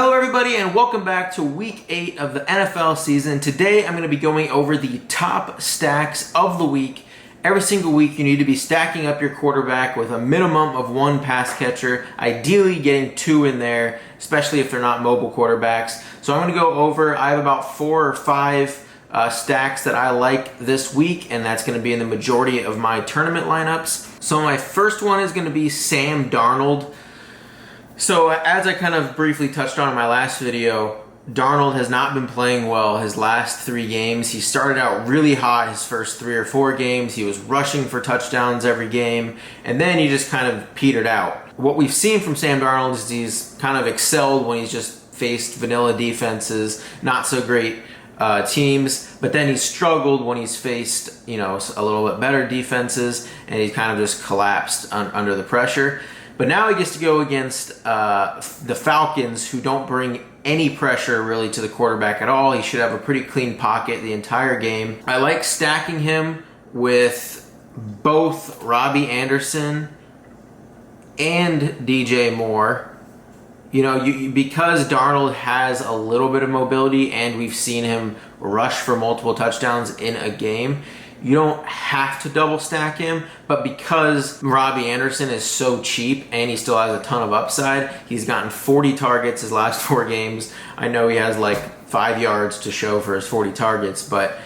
Hello everybody and welcome back to week 8 of the NFL season. Today I'm going to be going over the top stacks of the week. Every single week you need to be stacking up your quarterback with a minimum of 1 pass catcher, ideally getting 2 in there, especially if they're not mobile quarterbacks. So I'm going to go over, I have about 4 or 5 stacks that I like this week, and that's going to be in the majority of my tournament lineups. So my first one is going to be Sam Darnold. So as I kind of briefly touched on in my last video, Darnold has not been playing well his last 3 games. He started out really hot his first 3 or 4 games. He was rushing for touchdowns every game, and then he just kind of petered out. What we've seen from Sam Darnold is he's kind of excelled when he's just faced vanilla defenses, not so great teams, but then he's struggled when he's faced, a little bit better defenses, and he's kind of just collapsed under the pressure. But now he gets to go against the Falcons, who don't bring any pressure really to the quarterback at all. He should have a pretty clean pocket the entire game. I like stacking him with both Robbie Anderson and DJ Moore. Because Darnold has a little bit of mobility and we've seen him rush for multiple touchdowns in a game, you don't have to double stack him, but because Robbie Anderson is so cheap and he still has a ton of upside, he's gotten 40 targets his last 4 games. I know he has like 5 yards to show for his 40 targets, but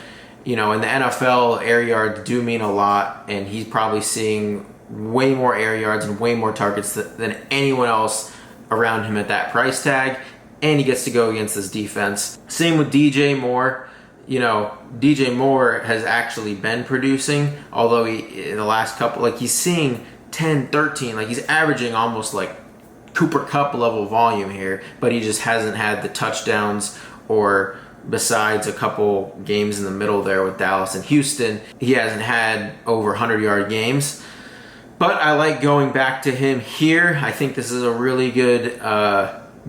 in the NFL, air yards do mean a lot, and he's probably seeing way more air yards and way more targets than anyone else around him at that price tag, and he gets to go against this defense. Same with DJ Moore. DJ Moore has actually been producing, although in the last couple, he's seeing 10, 13, he's averaging almost like Cooper Kupp level volume here, but he just hasn't had the touchdowns, or besides a couple games in the middle there with Dallas and Houston, he hasn't had over 100-yard games. But I like going back to him here. I think this is a really good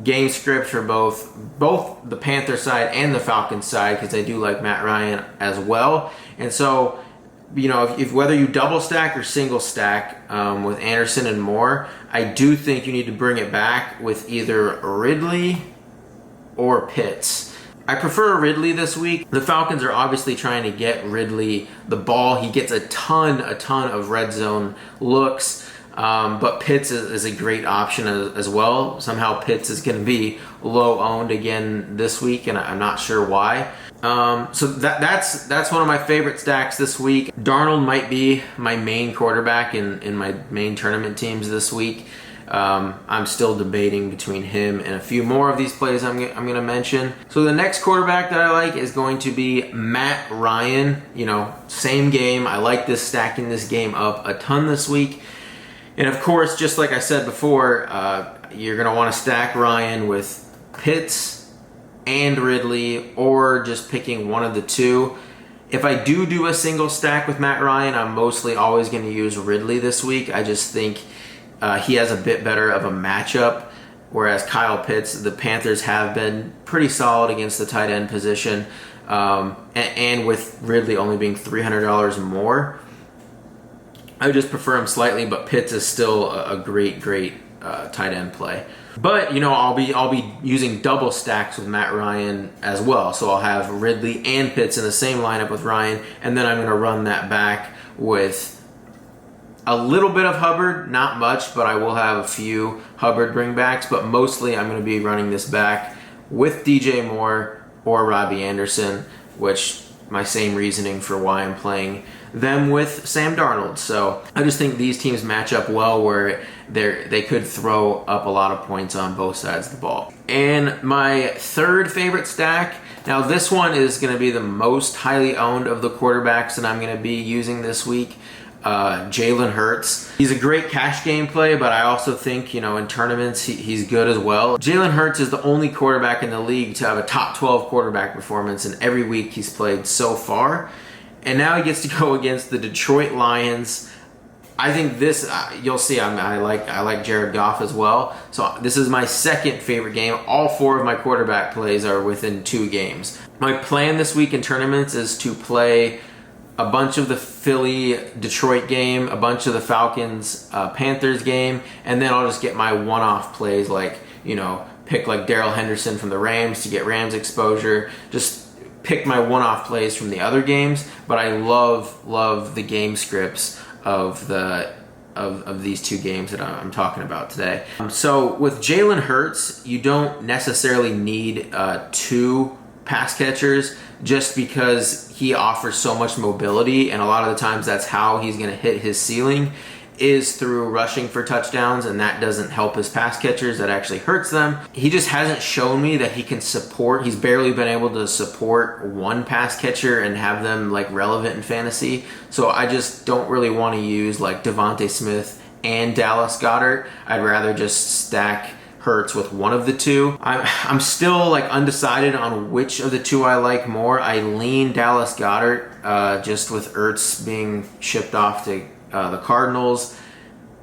game script for both the Panther side and the Falcons side, because I do like Matt Ryan as well. And so, if whether you double stack or single stack with Anderson and Moore, I do think you need to bring it back with either Ridley or Pitts. I prefer Ridley this week. The Falcons are obviously trying to get Ridley the ball. He gets a ton of red zone looks. But Pitts is a great option as well. Somehow Pitts is going to be low owned again this week, and I'm not sure why. So that's one of my favorite stacks this week. Darnold might be my main quarterback in my main tournament teams this week. I'm still debating between him and a few more of these plays I'm going to mention. So the next quarterback that I like is going to be Matt Ryan. Same game. I like stacking this game up a ton this week. And of course, just like I said before, you're going to want to stack Ryan with Pitts and Ridley, or just picking one of the two. If I do a single stack with Matt Ryan, I'm mostly always going to use Ridley this week. I just think he has a bit better of a matchup, whereas Kyle Pitts, the Panthers have been pretty solid against the tight end position, and with Ridley only being $300 more, I would just prefer him slightly, but Pitts is still a great tight end play. But I'll be using double stacks with Matt Ryan as well. So I'll have Ridley and Pitts in the same lineup with Ryan, and then I'm going to run that back with a little bit of Hubbard, not much, but I will have a few Hubbard bringbacks. But mostly I'm going to be running this back with DJ Moore or Robbie Anderson, which my same reasoning for why I'm playing them with Sam Darnold. So I just think these teams match up well, where they could throw up a lot of points on both sides of the ball. And my third favorite stack, now this one is going to be the most highly owned of the quarterbacks that I'm going to be using this week. Jalen Hurts. He's a great cash game play, but I also think, in tournaments, he's good as well. Jalen Hurts is the only quarterback in the league to have a top 12 quarterback performance in every week he's played so far. And now he gets to go against the Detroit Lions. I think this, you'll see, I like Jared Goff as well. So this is my second favorite game. All 4 of my quarterback plays are within 2 games. My plan this week in tournaments is to play a bunch of the Philly-Detroit game, a bunch of the Falcons-Panthers game, and then I'll just get my one-off plays like, pick like Darrell Henderson from the Rams to get Rams exposure. Just pick my one-off plays from the other games, but I love the game scripts of these two games that I'm talking about today. So with Jalen Hurts, you don't necessarily need two pass catchers just because he offers so much mobility, and a lot of the times that's how he's going to hit his ceiling, is through rushing for touchdowns, and that doesn't help his pass catchers. That actually hurts them. He just hasn't shown me that he can support. He's barely been able to support one pass catcher and have them like relevant in fantasy. So I just don't really want to use like Devontae Smith and Dallas Goedert. I'd rather just stack Hurts with one of the two. I'm still like undecided on which of the two I like more. I lean Dallas Goedert just with Ertz being shipped off to the Cardinals.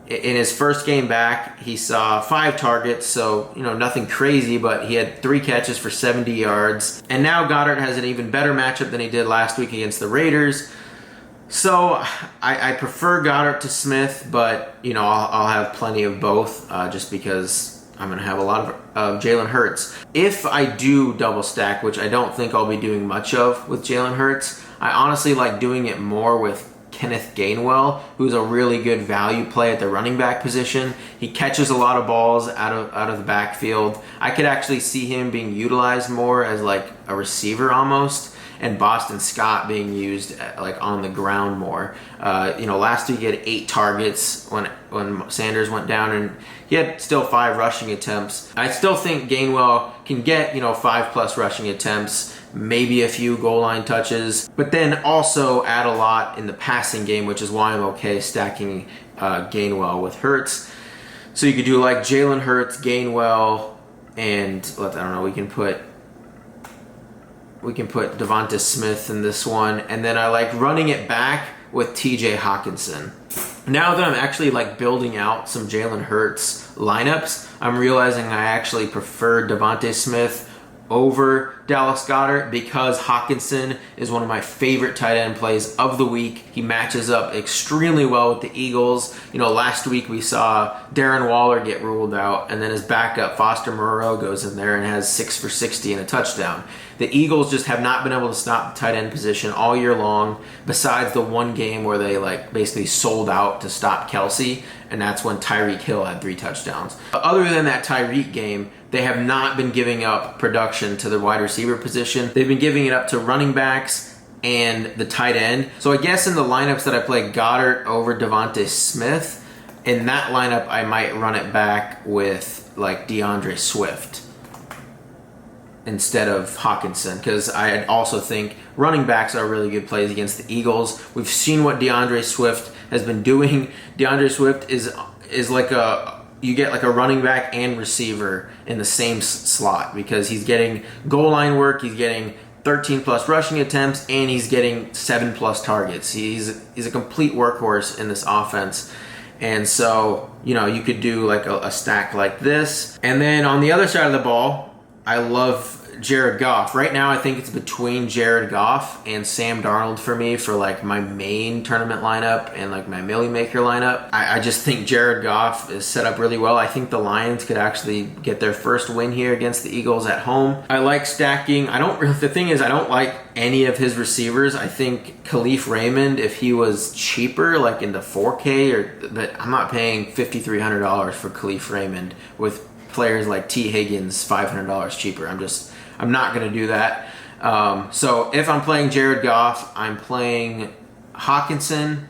In his first game back, he saw 5 targets, so nothing crazy, but he had 3 catches for 70 yards. And now Goddard has an even better matchup than he did last week against the Raiders. So I prefer Goddard to Smith, but I'll have plenty of both just because I'm going to have a lot of Jalen Hurts. If I do double stack, which I don't think I'll be doing much of with Jalen Hurts, I honestly like doing it more with Kenneth Gainwell, who's a really good value play at the running back position. He catches a lot of balls out of the backfield. I could actually see him being utilized more as like a receiver almost, and Boston Scott being used like on the ground more. Last week he had 8 targets when Sanders went down, and he had still 5 rushing attempts. I still think Gainwell can get 5+ rushing attempts, maybe a few goal line touches, but then also add a lot in the passing game, which is why I'm okay stacking Gainwell with Hurts. So you could do like Jalen Hurts, Gainwell, and we can put Devonta Smith in this one, and then I like running it back with TJ Hawkinson. Now that I'm actually like building out some Jalen Hurts lineups, I'm realizing I actually prefer Devonta Smith over Dallas Goedert because Hawkinson is one of my favorite tight end plays of the week. He matches up extremely well with the Eagles. Last week we saw Darren Waller get ruled out, and then his backup Foster Moreau goes in there and has 6 for 60 and a touchdown. The Eagles just have not been able to stop the tight end position all year long, besides the one game where they like basically sold out to stop Kelsey, and that's when Tyreek Hill had 3 touchdowns. But other than that Tyreek game, they have not been giving up production to the wide receiver position. They've been giving it up to running backs and the tight end. So I guess in the lineups that I play Goddard over Devonta Smith, in that lineup I might run it back with like DeAndre Swift instead of Hawkinson, because I also think running backs are really good plays against the Eagles. We've seen what DeAndre Swift has been doing. DeAndre Swift is like you get like a running back and receiver in the same slot, because he's getting goal line work, he's getting 13+ rushing attempts, and he's getting 7+ targets. He's a complete workhorse in this offense. And so, you could do like a stack like this. And then on the other side of the ball, I love Jared Goff. Right now I think it's between Jared Goff and Sam Darnold for me for like my main tournament lineup and like my Millie Maker lineup. I just think Jared Goff is set up really well. I think the Lions could actually get their first win here against the Eagles at home. I like stacking. The thing is I don't like any of his receivers. I think Khalif Raymond, if he was cheaper, like in the 4K, but I'm not paying $5,300 for Khalif Raymond with players like T. Higgins $500 cheaper. I'm not going to do that. So if I'm playing Jared Goff, I'm playing Hawkinson,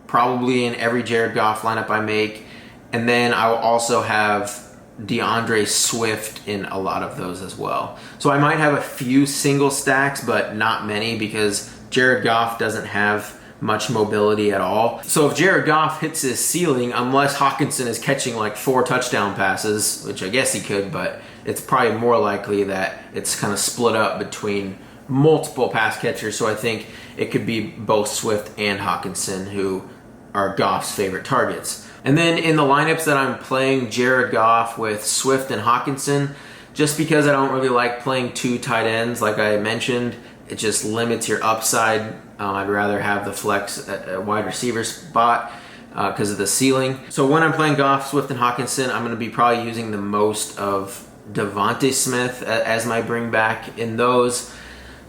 probably in every Jared Goff lineup I make. And then I will also have DeAndre Swift in a lot of those as well. So I might have a few single stacks, but not many, because Jared Goff doesn't have much mobility at all. So if Jared Goff hits his ceiling, unless Hawkinson is catching like 4 touchdown passes, which I guess he could, but it's probably more likely that it's kind of split up between multiple pass catchers. So I think it could be both Swift and Hawkinson who are Goff's favorite targets. And then in the lineups that I'm playing Jared Goff with Swift and Hawkinson, just because I don't really like playing 2 tight ends, like I mentioned, it just limits your upside. I'd rather have the flex at wide receiver spot because of the ceiling. So when I'm playing Goff, Swift, and Hawkinson, I'm going to be probably using the most of Devontae Smith as my bring back in those.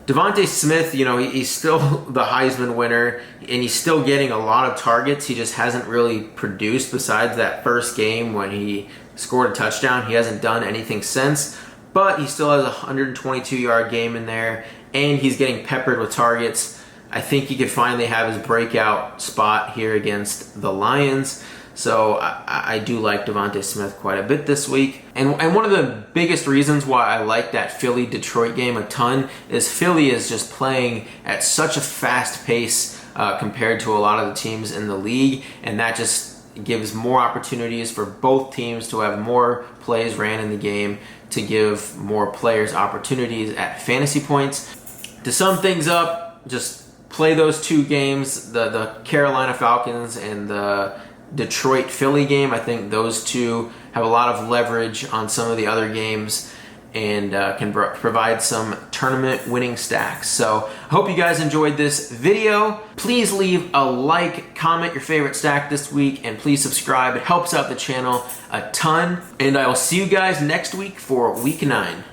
Devontae Smith, you know, he's still the Heisman winner, and he's still getting a lot of targets. He just hasn't really produced besides that first game when he scored a touchdown. He hasn't done anything since, but he still has a 122-yard game in there, and he's getting peppered with targets. I think he could finally have his breakout spot here against the Lions. So I do like Devontae Smith quite a bit this week. And one of the biggest reasons why I like that Philly-Detroit game a ton is Philly is just playing at such a fast pace compared to a lot of the teams in the league. And that just gives more opportunities for both teams to have more plays ran in the game to give more players opportunities at fantasy points. To sum things up, just play those two games, the Carolina Falcons and the Detroit Philly game. I think those two have a lot of leverage on some of the other games and can provide some tournament winning stacks. So I hope you guys enjoyed this video. Please leave a like, comment your favorite stack this week, and please subscribe. It helps out the channel a ton. And I will see you guys next week for week 9.